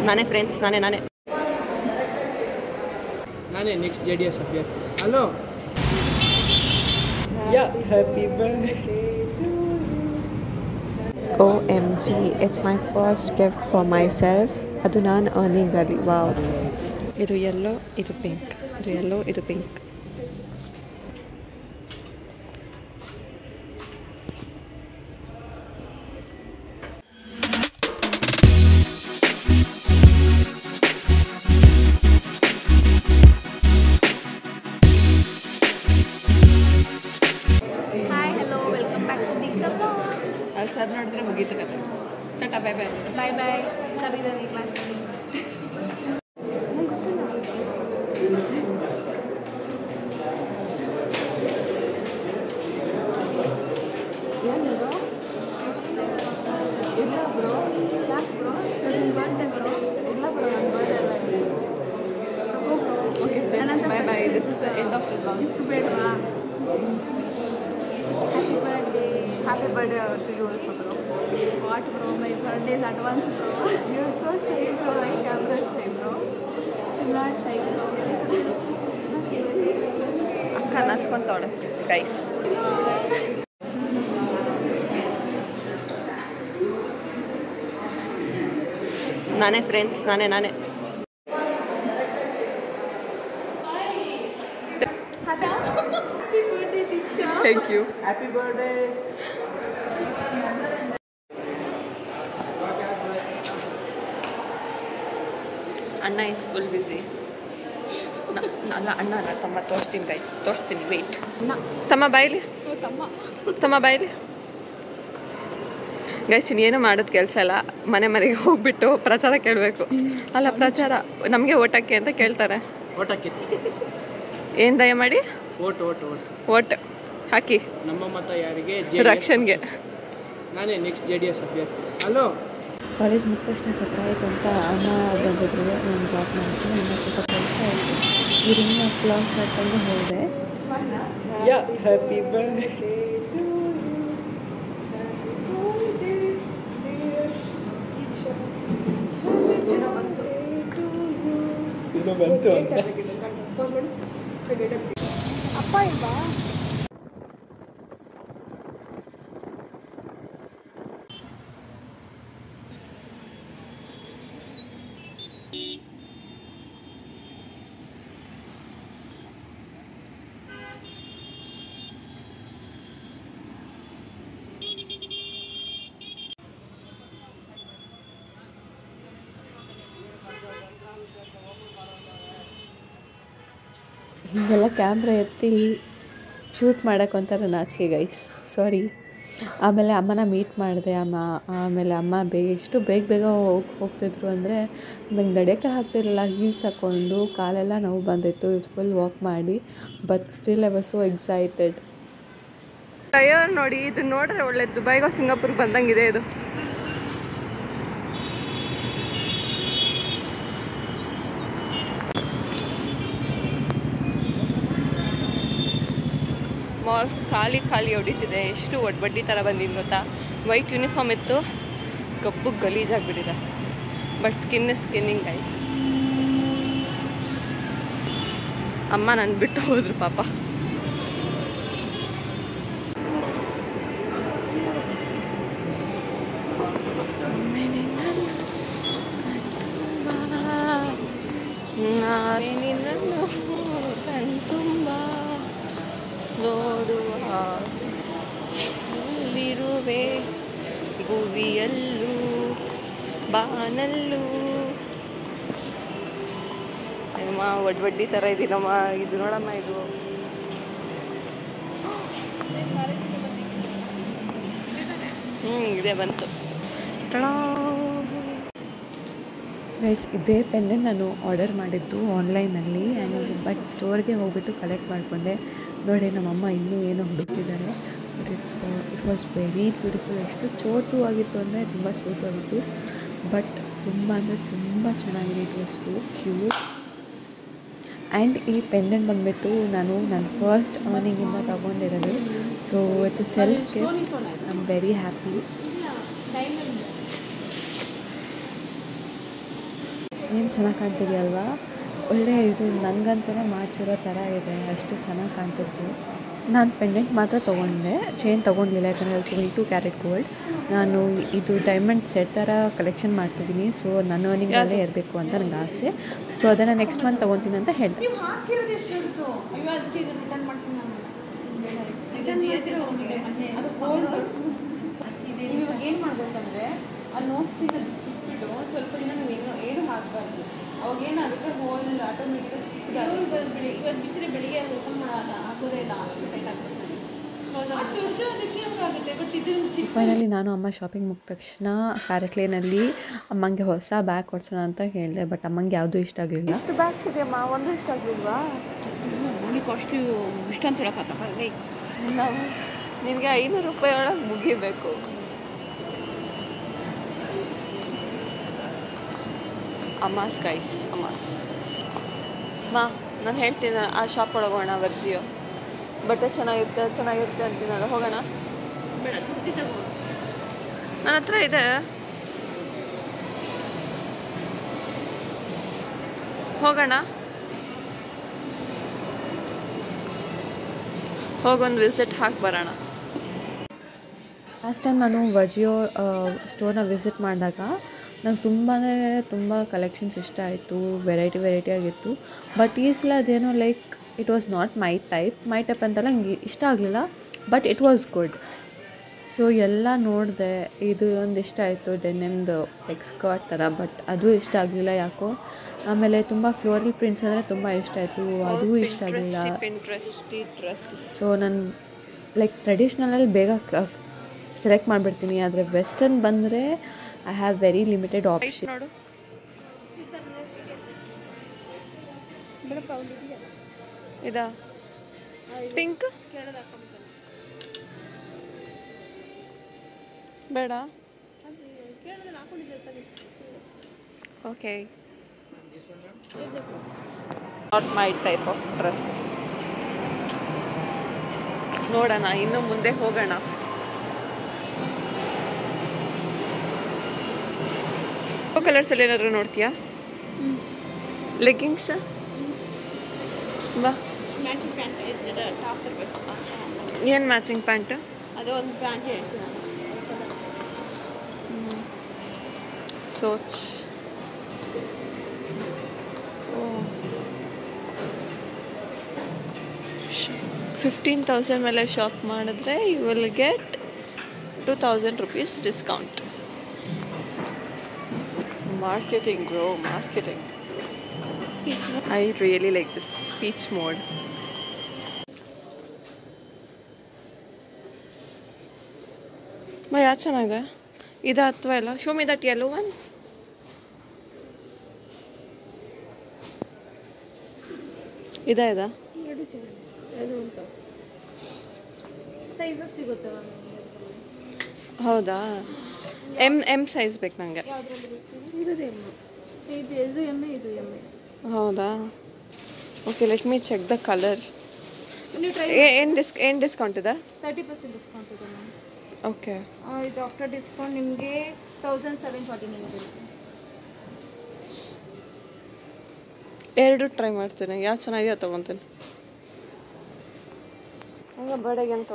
ನಾನೇ ಫ್ರೆಂಡ್ಸ್, ನಾನೇ next JDS ಅಭ್ಯರ್ಥಿ. Hello. Happy birthday to you. OMG, it's my first gift for myself. ಅದು ನಾನು ಅರ್ನಿಂಗ್ ಅಲ್ಲಿ. ವಾವ್. ಇದು ಯೆಲ್ಲೋ, ಇದು ಪಿಂಕ್. ಇದು ಯೆಲ್ಲೋ, ಇದು ಪಿಂಕ್. ಸರ್ ನೋಡಿದ್ರೆ ಮುಗೀತು ಕತೆ. Tata, bye bye. Bye bye. Sir ಇದ್ದಾರೆ ಕ್ಲಾಸಲ್ಲಿ. ಇಲ್ಲ ಬ್ರೋ, ಯಾಕೆ ಬ್ರೋ? ನನ್ನ ಬರ್ಡೇ ಬ್ರೋ. ಇಲ್ಲ ಬ್ರೋ, ನನ್ನ ಬರ್ಡೇ ಅಲ್ಲ. Okay friends, bye bye. This is the end of the blog. Gift ಬೇಡವಾ? Happy birthday. Happy birthday to you also bro. What bro, my birthday is advance bro. You are so shy bro, like camera shy bro. Not shy bro. ಅಕ್ಕ ನಾಚ್ಕೊಂತವಳೆ guys. ನಾನೇ friends, ನಾನೇ happy birthday Disha. Thank you. Happy birthday. ಅಣ್ಣ is full busy. ಅಲ್ಲ ಅಣ್ಣ ಅಲ್ಲ, ತಮ್ಮ. ತೋರಿಸ್ತೀನಿ ಗೈಸ್, ತೋರಿಸ್ತೀನಿ. ವೆಯ್ಟ್. ತಮ್ಮ ಬಾಯ್ಲಿ, ತಮ್ಮ ಬಾಯ್ಲಿ. ಗೈಸ್ ಇನ್ನೇನು ಮಾಡೋದು ಕೆಲಸ ಇಲ್ಲ. ಮನೆಗೆ ಹೋಗ್ಬಿಟ್ಟು ಪ್ರಚಾರ ಕೇಳಬೇಕು. ಅಲ್ಲ, ಪ್ರಚಾರ ನಮಗೆ ಓಟಕ್ಕೆ ಅಂತ ಕೇಳ್ತಾರೆ. ಓಟಕ್ಕೆ ಏನು ದಯಮಾಡಿ ಓಟ್ ಹಾಕಿ. ನಮ್ಮ ಮತ ಯಾರಿಗೆ? ರಕ್ಷನ್ಗೆ. ನಾನೇ ನೆಕ್ಸ್ಟ್ JDS ಅಭ್ಯರ್ಥಿ. ಹಲೋ. ಕಾಲೇಜ್ ಮುಗಿದ ತಕ್ಷಣ ಸರ್ಪ್ರೈಸ್ ಅಂತ ಅಮ್ಮ ಬಂದಿದ್ರು. ನಾನು ಡ್ರಾಪ್ ಮಾಡಿದ್ರು. ಇನ್ನೂ ಸ್ವಲ್ಪ ಕೆಲಸ ಆಯಿತು. ಈ ರಿಂಗ್ನ ಫ್ಲಾಗ್ ಮಾಡ್ಕೊಂಡು ಹೋದೆ. Happy birthday to you. ಬಂತು ಅಂತ ಅಪ್ಪ ಇಲ್ವಾ? ಹೀಗೆಲ್ಲ ಕ್ಯಾಮ್ರಾ ಎತ್ತಿ ಶೂಟ್ ಮಾಡೋಕೆ ಒಂಥರ ನಾಚಿಕೆ ಗೈಸ್, ಸಾರಿ. ಆಮೇಲೆ ಅಮ್ಮನ ಮೀಟ್ ಮಾಡಿದೆ. ಆಮೇಲೆ ಅಮ್ಮ ಎಷ್ಟು ಬೇಗ ಹೋಗ್ತಿದ್ರು ಅಂದರೆ ನಂಗೆ ನಡೆಯೋಕ್ಕೆ ಆಗ್ತಿರಲಿಲ್ಲ. ಹೀಲ್ಸ್ ಹಾಕ್ಕೊಂಡು ಕಾಲೆಲ್ಲ ನೋವು ಬಂದಿತ್ತು ಫುಲ್ ವಾಕ್ ಮಾಡಿ. But still I was so excited. Tyre ನೋಡಿ, ಇದು ನೋಡ್ರೆ ಒಳ್ಳೆ ದುಬೈಗೋ ಸಿಂಗಾಪುರ್ಗೆ ಬಂದಂಗಿದೆ ಇದು. ಮಾಲ್ ಖಾಲಿ ಹೊಡಿತಿದೆ. ಎಷ್ಟು ಒಡ್ಬಡ್ಡಿ ಥರ ಬಂದಿದ್ದು ಗೊತ್ತಾ. ವೈಟ್ ಯೂನಿಫಾರ್ಮ್ ಇತ್ತು, ಕಪ್ಪು ಗಲೀಜಾಗಿಬಿಟ್ಟಿದೆ. But skin is skinning guys. ಅಮ್ಮ ನನ್ನ ಬಿಟ್ಟು ಹೋದ್ರು ಪಾಪ. ನಿನ್ನನ್ನು ಕಣ್ತುಂಬ ನೋಡುವ ಎಲ್ಲಿರುವೆ, ಭುವಿಯಲ್ಲೂ ಬಾನಲ್ಲೂ. ಅಮ್ಮ ಒಡ್ಬಡ್ಡಿ ಥರ ಇದೀನಮ್ಮ. ಇದು ನೋಡಮ್ಮ, ಇದು ಇದೇ ಬಂತು. ಗೈಸ್, ಇದೇ ಪೆನ್ನೆ ನಾನು ಆರ್ಡರ್ ಮಾಡಿದ್ದು ಆನ್ಲೈನಲ್ಲಿ. ಬಟ್ ಸ್ಟೋರ್ಗೆ ಹೋಗ್ಬಿಟ್ಟು ಕಲೆಕ್ಟ್ ಮಾಡಿಕೊಂಡೆ. ನೋಡಿ, ನಮ್ಮಮ್ಮ ಇನ್ನೂ ಏನೋ ಹುಡುಕ್ತಿದ್ದಾರೆ. But it was very beautiful. ಎಷ್ಟು ಚೋಟು ಆಗಿತ್ತು ಅಂದರೆ ತುಂಬ ಚೋಟು ಆಗಿತ್ತು. ಬಟ್ ತುಂಬ ಅಂದರೆ ತುಂಬ ಚೆನ್ನಾಗಿದೆ. It was so cute. And ಈ ಪೆಂಡೆಂಟ್ ಬಂದುಬಿಟ್ಟು ನಾನು ನನ್ನ ಫಸ್ಟ್ ಅರ್ನಿಂಗಿಂದ ತೊಗೊಂಡಿರೋದು. So it's a self gift. I am very happy. ಏನು ಚೆನ್ನಾಗಿ ಕಾಣ್ತಿದೆಯಲ್ವಾ? ಒಳ್ಳೆ ಇದು ನನಗಂತಲೇ ಮಾಡಿಸಿರೋ ಥರ ಇದೆ, ಅಷ್ಟು ಚೆನ್ನಾಗಿ ಕಾಣ್ತಿತ್ತು. ನಾನು ಪೆಂಡೆಂಟ್ ಮಾತ್ರ ತೊಗೊಂಡೆ, ಚೈನ್ ತೊಗೊಂಡಿಲ್ಲ, ಯಾಕಂದರೆ ಅದು 22 ಕ್ಯಾರೆಟ್ ಗೋಲ್ಡ್. ನಾನು ಇದು ಡೈಮಂಡ್ ಸೆಟ್ ಥರ ಕಲೆಕ್ಷನ್ ಮಾಡ್ತಿದ್ದೀನಿ. ಸೊ ನನ್ನ ಅರ್ನಿಂಗಲ್ಲೇ ಇರಬೇಕು ಅಂತ ನನಗೆ ಆಸೆ. ಸೊ ಅದನ್ನು ನೆಕ್ಸ್ಟ್ ಮಂತ್ ತೊಗೊತೀನಿ ಅಂತ ಹೇಳ್ದೆ. ನೀವು ಹಾಕಿರೋದು ಎಷ್ಟು ದೊಡ್ಡದು? ಅಯ್ಯೋ ಅದಕ್ಕೆ ಇದು ರಿಟರ್ನ್ ಮಾಡ್ತೀನಿ ನಾನು. ರಿಟರ್ನ್ ಮಾಡ್ತೀರೋ ಅದು ಗೋಲ್ಡ್. ನೀವು ಇವಾಗ ಏನು ಮಾಡಬೇಕಂದ್ರೆ ಆ ನೋಸ್ತಿನ ಚಿಕ್ಬಿಟ್ಟು ಸ್ವಲ್ಪ ದಿನ ನೀವು ಏನು ಹಾಕಬಾರ್ದು. ಅವಾಗ ಏನಾಗುತ್ತೆ, ಹೋಲ್ ಆಟೋಮೆಟಿಕ್ ಚಿಕ್ಕದಾಗುತ್ತೆ. ಇವತ್ತು ಬಿಸಿಲು ಬೆಳಿಗ್ಗೆ ಓಪನ್ ಮಾಡೋದು ಹಾಕೋದೇ ಇಲ್ಲ, ಅಷ್ಟು ಟೈಟ್ ಆಗ್ತದೆ. ದೊಡ್ಡ ಅದಕ್ಕೆ ಆಗುತ್ತೆ, ಬಟ್ ಇದು ಫೈನಲಿ ನಾನು ಅಮ್ಮ ಶಾಪಿಂಗ್ ಮುಗಿದ ತಕ್ಷಣ ಪ್ಯಾರೆಟ್ ಲೇನಲ್ಲಿ ಅಮ್ಮಂಗೆ ಹೊಸ ಬ್ಯಾಗ್ ಕೊಡ್ಸೋಣ ಅಂತ ಹೇಳಿದೆ. ಬಟ್ ಅಮ್ಮಂಗೆ ಯಾವುದೂ ಇಷ್ಟ ಆಗಲಿಲ್ಲ. ಇಷ್ಟು ಬ್ಯಾಗ್ಸ್ ಇದೆಯಮ್ಮ, ಒಂದು ಇಷ್ಟ ಆಗಲಿಲ್ವಾ? ನನಗೆ ಕಾಸ್ಟ್ಲಿ ಇಷ್ಟ ಅಂತ ಹೇಳೋಕ್ಕಾಗಲ್ಲ. ನಾವು ನಿನಗೆ 500 ರೂಪಾಯಿ ಒಳಗೆ ಮುಗಿಬೇಕು. Hamas guys, Hamas. ನಾನು ಹೇಳ್ತೀನಿ ಆ ಶಾಪ್ ಒಳಗೆ ಹೋಗೋಣ, ವರ್ಜಿಯೋ ಬಟ್ಟೆ ಚೆನ್ನಾಗಿರುತ್ತೆ ಅಂತೀನಲ್ಲ, ಹೋಗೋಣ. ಬೇಡ, ತುಟ್ಟಿ ತಗೋ. ನನ್ನ ಹತ್ರ ಇದೆ, ಹೋಗೋಣ. ಹೋಗೊಂದು ವಿಸಿಟ್ ಹಾಕಿ ಬರೋಣ. ಲಾಸ್ಟ್ ಟೈಮ್ ನಾನು ವರ್ಜಿಯೋ ಸ್ಟೋರ್ನ ವಿಸಿಟ್ ಮಾಡಿದಾಗ ನಂಗೆ ತುಂಬ ಕಲೆಕ್ಷನ್ಸ್ ಇಷ್ಟ ಆಯಿತು, ವೆರೈಟಿ ಆಗಿತ್ತು. ಬಟ್ ಈ ಸಲ ಅದೇನೋ like it was not my type ಅಂತೆಲ್ಲ ನಂಗೆ ಇಷ್ಟ ಆಗಲಿಲ್ಲ, but it was good. So ಎಲ್ಲ ನೋಡಿದೆ. ಇದು ಒಂದು ಇಷ್ಟ ಆಯಿತು, ಡೆನಿಮ್ದು ಲೈಕ್ ಸ್ಕರ್ಟ್ ಥರ, ಬಟ್ ಅದು ಇಷ್ಟ ಆಗಲಿಲ್ಲ ಯಾಕೋ. ಆಮೇಲೆ ತುಂಬ ಫ್ಲೋರಲ್ ಪ್ರಿಂಟ್ಸ್ ಅಂದರೆ ತುಂಬ ಇಷ್ಟ ಆಯಿತು, ಅದೂ ಇಷ್ಟ ಆಗಲಿಲ್ಲ. ಸೊ ನಾನು ಲೈಕ್ ಟ್ರೆಡಿಷ್ನಲಲ್ಲಿ ಬೇಗ ಸೆಲೆಕ್ಟ್ ಮಾಡಿಬಿಡ್ತೀನಿ, ಆದರೆ ವೆಸ್ಟರ್ನ್ ಬಂದರೆ I have very limited option. ನೋಡು, ಇದಾ ಪಿಂಕ್ ಬೇಡ. Okay, not my type of dresses. ನೋಡೋಣ, ಇನ್ನು ಮುಂದೆ ಹೋಗೋಣ. ಕಲರ್ಸಲ್ಲಿ ಏನಾದರೂ ನೋಡ್ತೀಯಾ? ಲೆಗ್ಗಿಂಗ್ಸ್ ಬಾ. ಮ್ಯಾಚಿಂಗ್ ಪ್ಯಾಂಟ್ ಟಾಪ್ ತರಬೇಕು. ಏನು ಮ್ಯಾಚಿಂಗ್ ಪ್ಯಾಂಟ್? ಅದು ಒಂದು ಪ್ಯಾಂಟ್ ಹೇಳ್ತೀನಿ ನಾನು. ಸೋಚ್. 15,000 ಮೇಲೆ ಶಾಪ್ ಮಾಡಿದ್ರೆ you will get 2,000 rupees discount. Marketing, bro, marketing. I really like this peach mode. ಯಾವ್ದು ಚೆನ್ನಾಗಿದೆ? ಇದು ಅಥವಾ ಇಲ್ಲ? Show me that yellow one. ಇದಾ? ಎರಡು ಚೆನ್ನಾಗಿದೆ. ಅದು ಅಂತ ಸೈಜಸ್ ಸಿಗುತ್ತೆ ಮ್ಯಾಮ್. ಹೌದಾ? ಎಮ್ ಸೈಜ್ ಬೇಕು ನನಗೆ. ಯಾವುದ್ರಲ್ಲಿ ಬೇಕು? ಇರೋದು ಎಮ್ಮೆ. ಇದು ಎಮ್ಮೆ, ಇದು ಎಮ್ಮೆ. ಹೌದಾ? Okay, let me check the colour. ನೀವು ಟ್ರೈ. ಏನು ಡಿಸ್ಕೌಂಟ್ ಇದೆ? 30% ಡಿಸ್ಕೌಂಟ್ ಇದೆ ಮ್ಯಾಮ್. ಓಕೆ, ಇದು ಆಫ್ಟರ್ ಡಿಸ್ಕೌಂಟ್ ನಿಮಗೆ 1749 ಬರುತ್ತೆ. ಎರಡು ಟ್ರೈ ಮಾಡ್ತೀನಿ, ಯಾವ್ದು ಚೆನ್ನಾಗಿದೆಯೋ ತೊಗೊತೀನಿ. ಹಂಗೆ ಬರ್ಡೇಗೆ ಏನು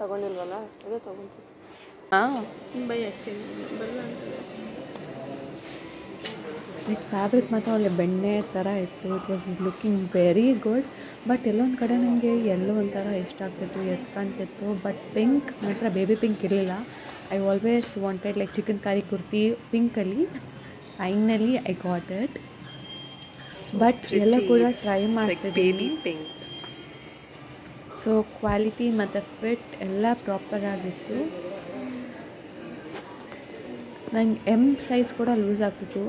ತಗೊಂಡಿಲ್ವಲ್ಲ, ಇದೇ ತೊಗೊತೀನಿ. ಹಾಂ, ಬೈ ಅಷ್ಟೇ, ಬರಲ್ಲ ಅಂತ. ಲೈಕ್ ಫ್ಯಾಬ್ರಿಕ್ ಮಾತ್ರ ಒಳ್ಳೆ ಬೆಣ್ಣೆ ಥರ ಇತ್ತು. It was looking very good. But ಎಲ್ಲೊಂದು ಕಡೆ ನನಗೆ ಎಲ್ಲೋ ಒಂಥರ ಇಷ್ಟ ಆಗ್ತಿತ್ತು, ಎದ್ದು ಕಾಣ್ತಿತ್ತು. ಬಟ್ ಪಿಂಕ್ ಮಾತ್ರ, ಬೇಬಿ ಪಿಂಕ್ ಇರಲಿಲ್ಲ. I always wanted like chikankari kurti ಪಿಂಕಲ್ಲಿ. Finally I got it. But ಎಲ್ಲ ಕೂಡ ಟ್ರೈ ಮಾಡ್ತಿದ್ದೀನಿ. ಸೊ ಕ್ವಾಲಿಟಿ ಮತ್ತು ಫಿಟ್ ಎಲ್ಲ ಪ್ರಾಪರ್ ಆಗಿತ್ತು. ನಂಗೆ ಎಮ್ ಸೈಜ್ ಕೂಡ ಲೂಸ್ ಆಗ್ತಿತ್ತು,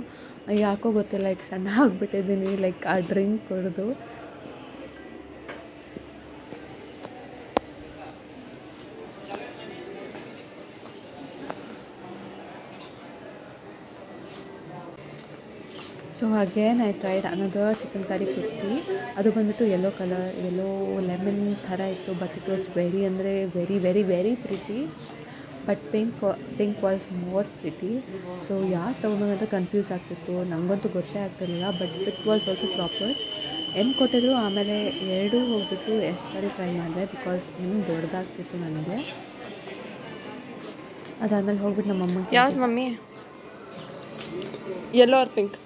ಯಾಕೋ ಗೊತ್ತಿಲ್ಲ, ಲೈಕ್ ಸಣ್ಣ ಆಗಿಬಿಟ್ಟಿದ್ದೀನಿ ಲೈಕ್ ಆ ಡ್ರಿಂಕ್ ಕುಡಿದು. So again I tried another chikankari kurti. ಅದು ಬಂದುಬಿಟ್ಟು ಯೆಲ್ಲೋ ಕಲರ್, ಯೆಲ್ಲೋ ಲೆಮನ್ ಥರ ಇತ್ತು. ಬಟ್ ಇಟ್ ವಾಸ್ ವೆರಿ ಅಂದರೆ very very very pretty. But pink was more pretty. So ಯಾರು ತೊಗೊಂಡಂತ ಕನ್ಫ್ಯೂಸ್ ಆಗ್ತಿತ್ತು, ನನಗಂತೂ ಗೊತ್ತೇ ಆಗ್ತಿರಲಿಲ್ಲ. But fit was also proper. M ಕೊಟ್ಟಿದ್ರು. ಆಮೇಲೆ ಎರಡೂ ಹೋಗ್ಬಿಟ್ಟು ಎಸ್ಸಲ್ಲಿ ಟ್ರೈ ಮಾಡಿದೆ, ಬಿಕಾಸ್ ಎಮ್ ದೊಡ್ಡದಾಗ್ತಿತ್ತು ನನಗೆ. ಅದಾದಮೇಲೆ ಹೋಗ್ಬಿಟ್ಟು ನಮ್ಮ ಅಮ್ಮ ಯಾವ್ದು ಮಮ್ಮಿ? Yellow R pink?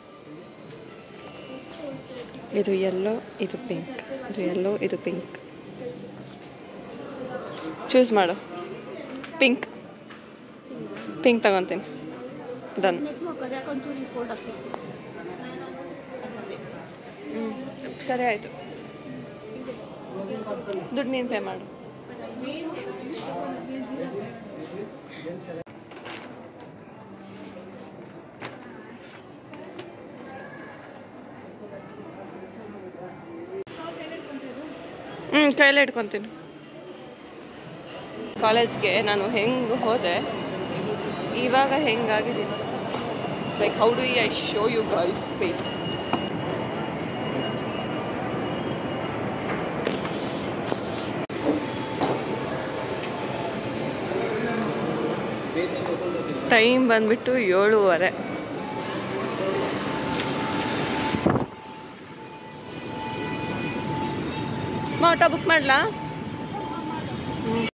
ಇದು ಯೆಲ್ಲೋ, ಇದು ಪಿಂಕ್. ಇದು ಯೆಲ್ಲೋ, ಇದು ಪಿಂಕ್. ಚೂಸ್ ಮಾಡು. ಪಿಂಕ್ ತಗೊತೀನಿ. ಡನ್. ಸರಿ ಆಯಿತು. ದುಡ್ಡು ನೀನು ಪೇ ಮಾಡು. ಕೈಲೇ ಇಟ್ಕೊತೀನಿ. ಕಾಲೇಜ್ಗೆ ನಾನು ಹೆಂಗೆ ಹೋದೆ, ಇವಾಗ ಹೆಂಗಾಗಿದ್ದೀನಿ. Like how do I show you guys? Wait. Time ಬಂದ್ಬಿಟ್ಟು 7:30. ಆಟೋ ಬುಕ್ ಮಾಡಲಾ?